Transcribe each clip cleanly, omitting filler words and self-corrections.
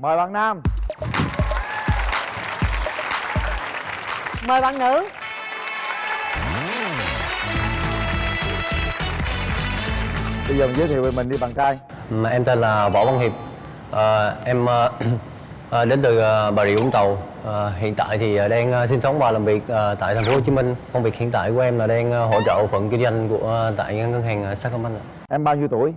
Mời bạn nam. Mời bạn nữ. Bây giờ mình giới thiệu về mình đi bạn trai. Em tên là Võ Văn Hiệp. Em đến từ Bà Rịa Vũng Tàu. Hiện tại thì đang sinh sống và làm việc tại thành phố Hồ Chí Minh. Công việc hiện tại của em là đang hỗ trợ bộ phận kinh doanh của tại ngân hàng Sacombank. Em bao nhiêu tuổi?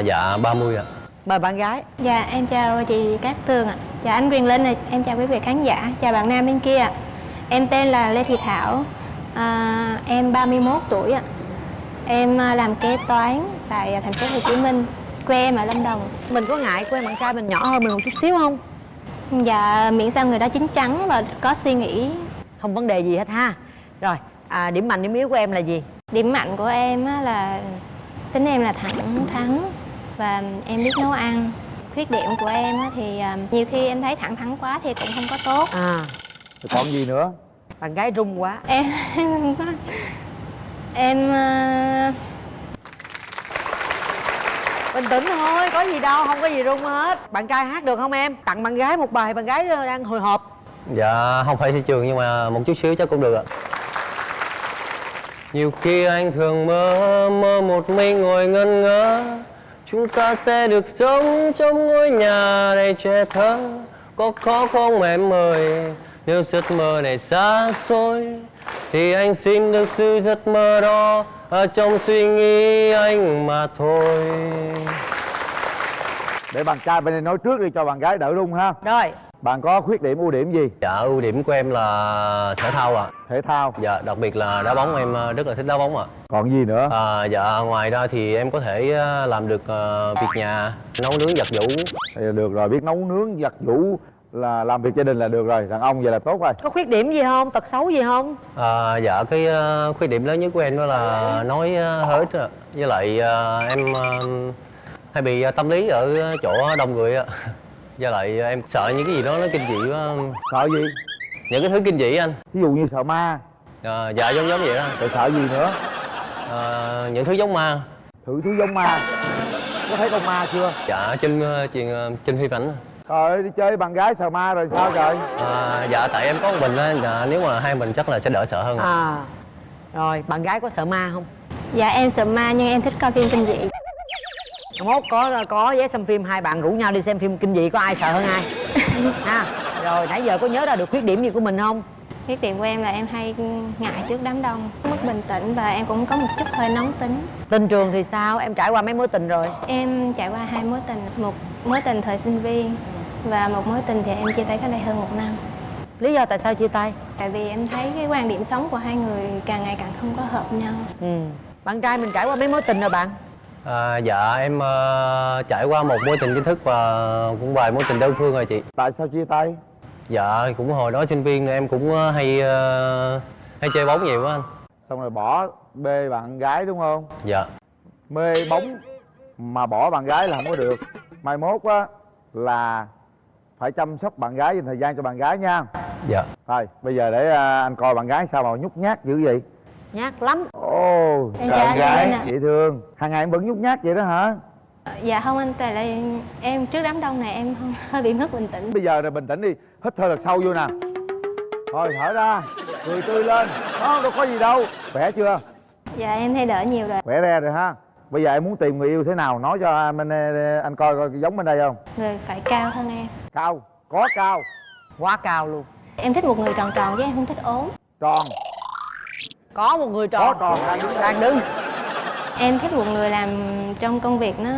Dạ 30 ạ. Mời bạn gái. Dạ, em chào chị Cát Tường ạ. Dạ, anh Quyền Linh ạ. Em chào quý vị khán giả. Chào bạn nam bên kia ạ. Em tên là Lê Thị Thảo. Em 31 tuổi ạ. Em làm kế toán tại thành phố Hồ Chí Minh. Quê em ở Lâm Đồng. Mình có ngại quen bạn trai mình nhỏ hơn mình một chút xíu không? Dạ, miễn sao người đó chín chắn và có suy nghĩ. Không vấn đề gì hết ha. Rồi, điểm mạnh điểm yếu của em là gì? Điểm mạnh của em á là tính em là thẳng thắn và em biết nấu ăn. Khuyết điểm của em á thì nhiều khi em thấy thẳng thắn quá thì cũng không có tốt. Rồi còn gì nữa? Bạn gái run quá. Em Bình tĩnh thôi, có gì đâu, không có gì run hết. Bạn trai hát được không em? Tặng bạn gái một bài, bạn gái đang hồi hộp. Dạ không phải thị trường nhưng mà một chút xíu chắc cũng được ạ. Nhiều khi anh thường mơ một mình ngồi ngẩn ngơ, chúng ta sẽ được sống trong ngôi nhà đầy trẻ thơ. Có khó không em ơi, nếu giấc mơ này xa xôi thì anh xin được sự giấc mơ đó ở trong suy nghĩ anh mà thôi. Để bạn trai bên đây nói trước đi cho bạn gái đỡ run ha. Rồi, Bạn có khuyết điểm ưu điểm gì? Dạ ưu điểm của em là thể thao ạ. Thể thao. Dạ đặc biệt là đá bóng, em rất là thích đá bóng ạ. Còn gì nữa? Dạ ngoài ra thì em có thể làm được việc nhà, nấu nướng giặt giũ. Thì được rồi, biết nấu nướng giặt giũ là làm việc gia đình là được rồi. Đàn ông vậy là tốt rồi. có khuyết điểm gì không? Tật xấu gì không? Dạ cái khuyết điểm lớn nhất của em đó là nói hơi ít ạ. Với lại em hay bị tâm lý ở chỗ đông người ạ. Với lại em sợ những cái gì đó nó kinh dị quá. Sợ gì? Những cái thứ kinh dị anh. Ví dụ như sợ ma. Dạ giống vậy đó. Rồi sợ gì nữa? Những thứ giống ma. Thử thú giống ma. Có thấy con ma chưa? Dạ trên phim ảnh. Trời ơi, đi chơi với bạn gái sợ ma rồi sao trời? Dạ tại em có một mình á, dạ, nếu mà hai mình chắc là sẽ đỡ sợ hơn. Rồi, bạn gái có sợ ma không? Dạ em sợ ma nhưng em thích coi phim kinh dị. Mốt có vé xem phim, hai bạn rủ nhau đi xem phim kinh dị, có ai sợ hơn ai? Ha. Rồi, nãy giờ có nhớ ra được khuyết điểm gì của mình không? Khuyết điểm của em là em hay ngại trước đám đông, mất bình tĩnh và em cũng có một chút hơi nóng tính. Tình trường thì sao? Em trải qua mấy mối tình rồi? Em trải qua 2 mối tình, một mối tình thời sinh viên và một mối tình thì em chia tay cách đây hơn 1 năm. Lý do tại sao chia tay? Tại vì em thấy cái quan điểm sống của hai người càng ngày càng không có hợp nhau. Bạn trai mình trải qua mấy mối tình rồi bạn? Dạ em trải qua một mối tình chính thức và cũng vài mối tình đơn phương rồi chị. Tại sao chia tay? Dạ cũng hồi đó sinh viên em cũng hay chơi bóng nhiều quá anh. Xong rồi bỏ bê bạn gái đúng không? Dạ. Mê bóng mà bỏ bạn gái là không có được. Mai mốt á là phải chăm sóc bạn gái, dành thời gian cho bạn gái nha. Dạ. Thôi bây giờ để anh coi bạn gái sao mà nhút nhát dữ vậy. Nhát lắm. Ồ, Em bạn chào gái anh ạ. dễ thương. Hàng ngày em vẫn nhút nhát vậy đó hả? Dạ không anh, tại là em trước đám đông này em hơi bị mất bình tĩnh. Bây giờ là bình tĩnh đi, hít thở thật sâu vô nè. Thôi thở ra, cười tươi lên. Đó, đâu có gì đâu. Khỏe chưa? Dạ em thấy đỡ nhiều rồi. Khỏe re rồi ha. Bây giờ em muốn tìm người yêu thế nào, nói cho anh coi giống bên đây không? Người phải cao hơn em. Cao, có cao. Quá cao luôn. Em thích một người tròn tròn chứ em không thích ốm. Tròn. Có một người tròn. Có tròn Đang đứng. Em thích một người làm trong công việc nó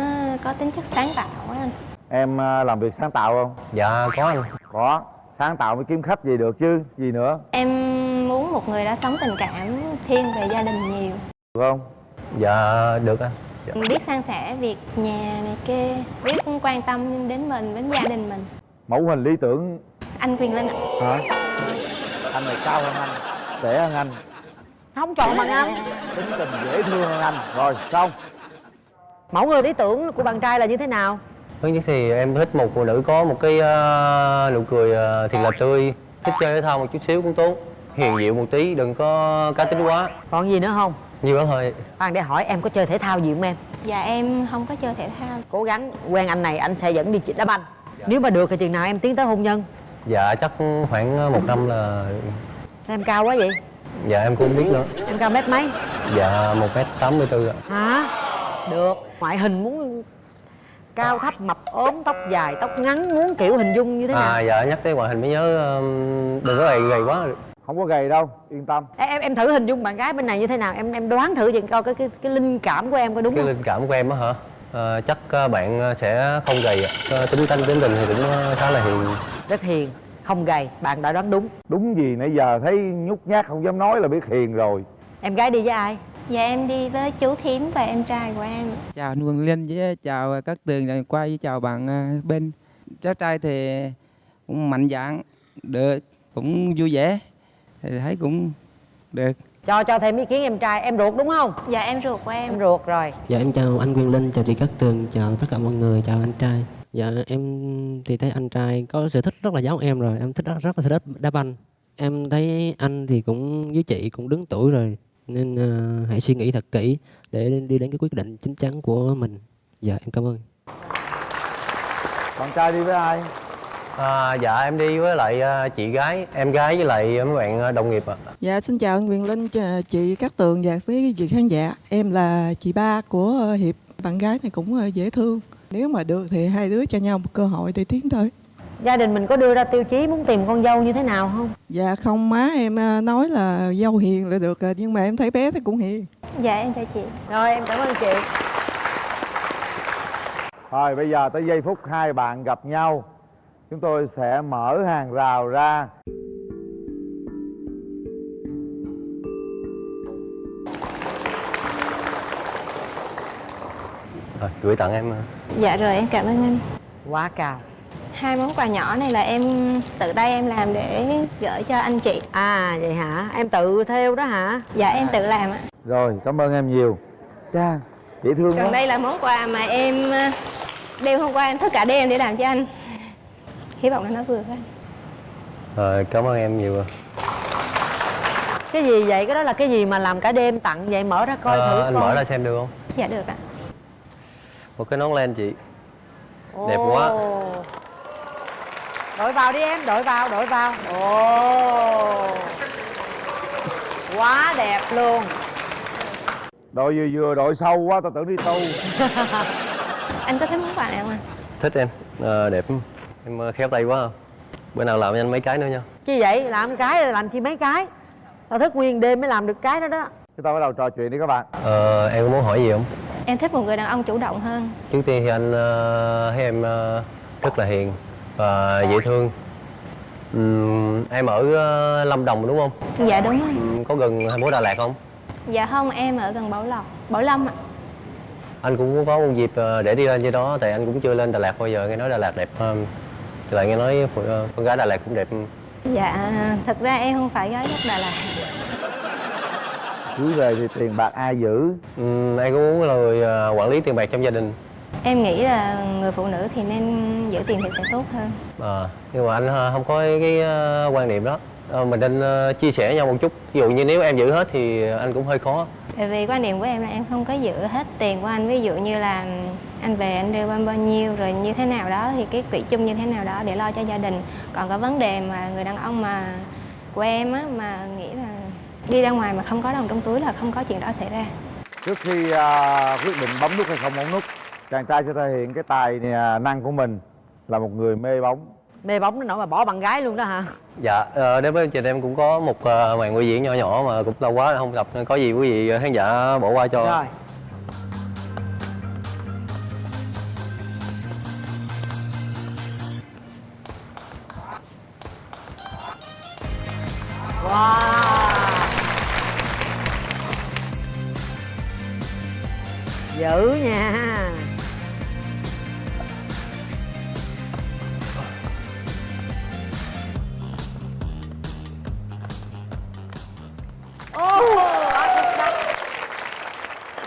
có tính chất sáng tạo á anh. Em làm việc sáng tạo không? Dạ có anh. Có. Sáng tạo mới kiếm khách gì được chứ. Gì nữa? Em muốn một người đã sống tình cảm, thiên về gia đình nhiều. Được không? Dạ được anh. Dạ. Biết san sẻ việc nhà này kia, biết quan tâm đến mình, đến gia đình mình. Mẫu hình lý tưởng. Anh Quyền Linh ạ. Hả? Anh này cao hơn anh, trẻ hơn anh, Không chọn bằng anh. tính tình dễ thương hơn anh. Rồi xong. Mẫu người lý tưởng của bạn trai là như thế nào? Thứ nhất thì em thích một phụ nữ có một cái nụ cười thiệt là tươi, thích chơi thể thao một chút xíu cũng tốt, hiền dịu một tí, đừng có cá tính quá. Còn gì nữa không? Nhiều đó thôi. Khoan để hỏi em có chơi thể thao gì không em? Dạ em không có chơi thể thao. Cố gắng quen anh này, anh sẽ dẫn đi đá banh. Nếu mà được thì chừng nào em tiến tới hôn nhân? Dạ chắc khoảng 1 năm là. Sao em cao quá vậy? Dạ em cũng không biết nữa. Em cao mét mấy? Dạ 1m84 ạ. Hả? Được. Ngoại hình muốn cao thấp, mập ốm, tóc dài, tóc ngắn, muốn kiểu hình dung như thế nào? Dạ nhắc tới ngoại hình mới nhớ, đừng có gầy quá. Không có gầy đâu, yên tâm. Em thử hình dung bạn gái bên này như thế nào, em đoán thử vậy coi cái linh cảm của em có đúng Cái không? linh cảm của em á hả? Chắc bạn sẽ không gầy ạ. Tính tình thì cũng khá là hiền. Rất hiền, không gầy, bạn đã đoán đúng. Đúng gì nãy giờ thấy nhút nhát không dám nói là biết hiền rồi. Em gái đi với ai? Dạ em đi với chú Thím và em trai của em. Chào anh Quang Linh với chào các Tường, rồi qua với chào bạn bên. Cháu trai thì cũng mạnh dạn, được, cũng vui vẻ, thì thấy cũng được. Cho thêm ý kiến em trai, em ruột đúng không? Dạ em ruột của em. Em ruột rồi. Dạ em chào anh Quyền Linh, chào chị Cát Tường, chào tất cả mọi người, chào anh trai. Dạ em thì thấy anh trai có sở thích rất là giống em rồi, em thích rất là thích đá banh. Em thấy anh thì cũng với chị cũng đứng tuổi rồi, nên hãy suy nghĩ thật kỹ để đi đến cái quyết định chín chắn của mình. Dạ em cảm ơn. Bạn trai đi với ai? Dạ em đi với lại chị gái, em gái với lại mấy bạn đồng nghiệp ạ. Dạ xin chào anh Quyền Linh, chị Cát Tường và quý vị khán giả. Em là chị ba của Hiệp. Bạn gái này cũng dễ thương. Nếu mà được thì hai đứa cho nhau một cơ hội để tiến tới. Gia đình mình có đưa ra tiêu chí muốn tìm con dâu như thế nào không? Dạ không, má em nói là dâu hiền là được rồi, nhưng mà em thấy bé thì cũng hiền. Dạ em chào chị. Rồi em cảm ơn chị. Rồi bây giờ tới giây phút hai bạn gặp nhau, chúng tôi sẽ mở hàng rào ra. Rồi gửi tặng em. Dạ rồi em cảm ơn anh. Quá cao. 2 món quà nhỏ này là em tự tay em làm để gửi cho anh chị. À vậy hả? Em tự thêu đó hả? Dạ em tự làm ạ. Rồi cảm ơn em nhiều. Cha, dễ thương Còn quá. đây là món quà mà em đêm hôm qua em thức cả đêm để làm cho anh. Hy vọng là nó vừa với anh. Rồi cảm ơn em nhiều. Cái gì vậy? Cái đó là cái gì mà làm cả đêm tặng vậy? Mở ra coi thử Anh coi. mở ra xem được không? Dạ được ạ. Một cái nón len chị. Đẹp quá. Đội vào đi em, đội vào. Ồ. Quá đẹp luôn. Đội vừa đội sâu quá, tao tưởng đi tu. Anh có thích món quà nào không ạ? Thích em, đẹp. Em khéo tay quá. Bữa nào làm cho anh mấy cái nữa nha. Chi vậy? Làm cái làm chi mấy cái? Tao thức nguyên đêm mới làm được cái đó đó. Chúng ta bắt đầu trò chuyện đi các bạn. Em có muốn hỏi gì không? Em thích một người đàn ông chủ động hơn. Trước tiên thì anh thấy em rất là hiền và dễ thương. Em ở Lâm Đồng đúng không? Dạ đúng rồi. Có gần thành phố Đà Lạt không? Dạ không, em ở gần Bảo Lâm ạ. Anh cũng có một dịp để đi lên trên đó, tại anh cũng chưa lên Đà Lạt bao giờ, nghe nói Đà Lạt đẹp hơn. Lại nghe nói con gái Đà Lạt cũng đẹp. Dạ, thật ra em không phải gái gốc Đà Lạt. Cưới về thì tiền bạc ai giữ? Em có muốn là người quản lý tiền bạc trong gia đình. Em nghĩ là người phụ nữ thì nên giữ tiền thì sẽ tốt hơn. Nhưng mà anh không có cái quan niệm đó. Mình nên chia sẻ nhau một chút. Ví dụ như nếu em giữ hết thì anh cũng hơi khó. Tại vì quan điểm của em là em không có giữ hết tiền của anh. Ví dụ như là anh về anh đưa bao nhiêu rồi như thế nào đó thì cái quỹ chung như thế nào đó để lo cho gia đình. Còn có vấn đề mà người đàn ông mà của em á, mà nghĩ là đi ra ngoài mà không có đồng trong túi là không có chuyện đó xảy ra. Trước khi quyết định bấm nút hay không bấm nút, chàng trai sẽ thể hiện cái tài năng của mình là một người mê bóng. Mê bóng đến nỗi mà bỏ bạn gái luôn đó hả? Dạ, đến với chương trình em cũng có một màn biểu diễn nhỏ nhỏ mà cũng lâu quá không gặp, nên có gì quý vị khán giả bỏ qua cho. Rồi. Wow. Dữ nha.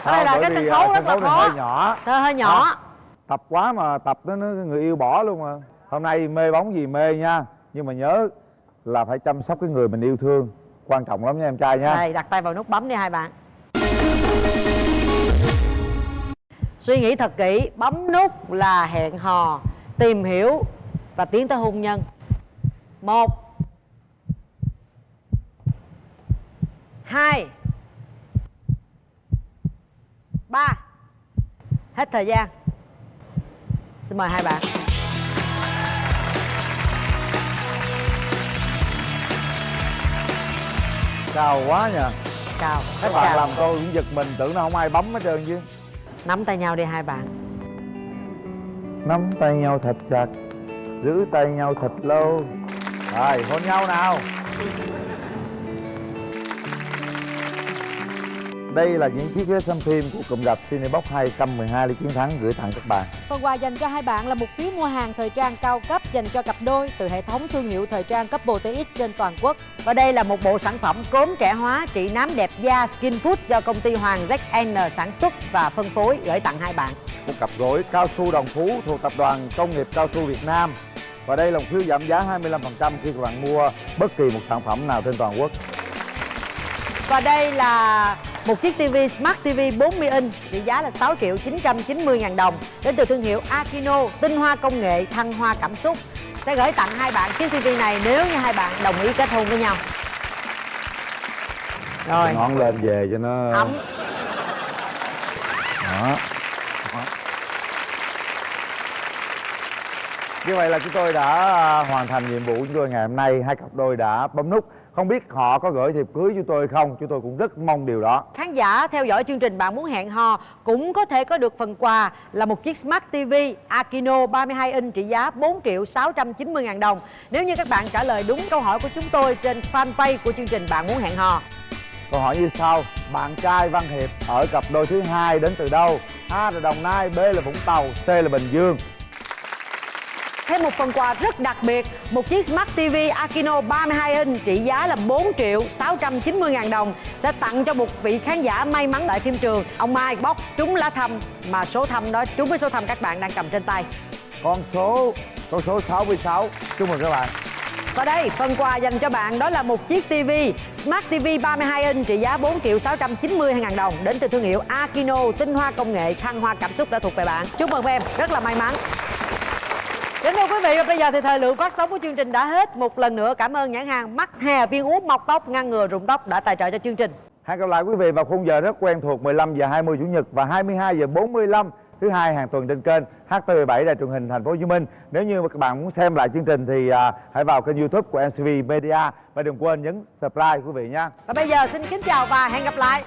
Ở đây là cái sân khấu rất là khó. Hơi nhỏ. Hơi nhỏ. Tập quá mà tập nó người yêu bỏ luôn mà. Hôm nay mê bóng gì mê nha, nhưng mà nhớ là phải chăm sóc cái người mình yêu thương, quan trọng lắm nha em trai nha. Đây, đặt tay vào nút bấm đi hai bạn. Suy nghĩ thật kỹ, bấm nút là hẹn hò, tìm hiểu và tiến tới hôn nhân. 1 2 3. Hết thời gian. Xin mời hai bạn. Cao quá nhờ. Chào. Các bạn làm tôi cũng giật mình, tưởng nó không ai bấm hết trơn chứ. Nắm tay nhau đi hai bạn. Nắm tay nhau thật chặt, giữ tay nhau thật lâu. Rồi, hôn nhau nào. Đây là những chiếc vé xem phim của cụm rạp Cinebox 212 Lý Chiến Thắng gửi tặng các bạn. Phần quà dành cho hai bạn là một phiếu mua hàng thời trang cao cấp dành cho cặp đôi từ hệ thống thương hiệu thời trang Couple TX trên toàn quốc. Và đây là một bộ sản phẩm cốm trẻ hóa trị nám đẹp da Skin Food do công ty Hoàng ZN sản xuất và phân phối gửi tặng hai bạn. Một cặp gối cao su Đồng Phú thuộc tập đoàn Công nghiệp Cao su Việt Nam. Và đây là một phiếu giảm giá 25% khi các bạn mua bất kỳ một sản phẩm nào trên toàn quốc. Và đây là một chiếc TV Smart TV 40 inch trị giá là 6.990.000 đồng đến từ thương hiệu Akino, tinh hoa công nghệ, thăng hoa cảm xúc. Sẽ gửi tặng hai bạn chiếc TV này nếu như hai bạn đồng ý kết hôn với nhau. Rồi. Ngọn lên về cho nó Ấm. Đó. Như vậy là chúng tôi đã hoàn thành nhiệm vụ của chúng tôi ngày hôm nay. Hai cặp đôi đã bấm nút. Không biết họ có gửi thiệp cưới cho tôi không? Chúng tôi cũng rất mong điều đó. Khán giả theo dõi chương trình Bạn Muốn Hẹn Hò cũng có thể có được phần quà là một chiếc Smart TV Akino 32 inch trị giá 4.690.000 đồng nếu như các bạn trả lời đúng câu hỏi của chúng tôi trên fanpage của chương trình Bạn Muốn Hẹn Hò. Câu hỏi như sau: bạn trai Văn Hiệp ở cặp đôi thứ hai đến từ đâu? A là Đồng Nai, B là Vũng Tàu, C là Bình Dương. Thêm một phần quà rất đặc biệt, một chiếc Smart TV Akino 32 inch trị giá là 4.690.000 đồng sẽ tặng cho một vị khán giả may mắn tại phim trường. Ông Mai bóc trúng lá thăm mà số thăm đó trúng với số thăm các bạn đang cầm trên tay. Con số 66. Chúc mừng các bạn. Và đây, phần quà dành cho bạn đó là một chiếc TV Smart TV 32 inch trị giá 4.690.000 đồng đến từ thương hiệu Akino, tinh hoa công nghệ, thăng hoa cảm xúc đã thuộc về bạn. Chúc mừng em, rất là may mắn. Kính thưa quý vị, và bây giờ thì thời lượng phát sóng của chương trình đã hết. Một lần nữa cảm ơn nhãn hàng Mắt Hè viên uống mọc tóc ngăn ngừa rụng tóc đã tài trợ cho chương trình. Hẹn gặp lại quý vị vào khung giờ rất quen thuộc 15 giờ 20 Chủ nhật và 22 giờ 45 thứ hai hàng tuần trên kênh HTV7 Đài Truyền hình Thành phố Hồ Chí Minh. Nếu như các bạn muốn xem lại chương trình thì hãy vào kênh YouTube của MCV Media và đừng quên nhấn subscribe quý vị nhé. Và bây giờ xin kính chào và hẹn gặp lại.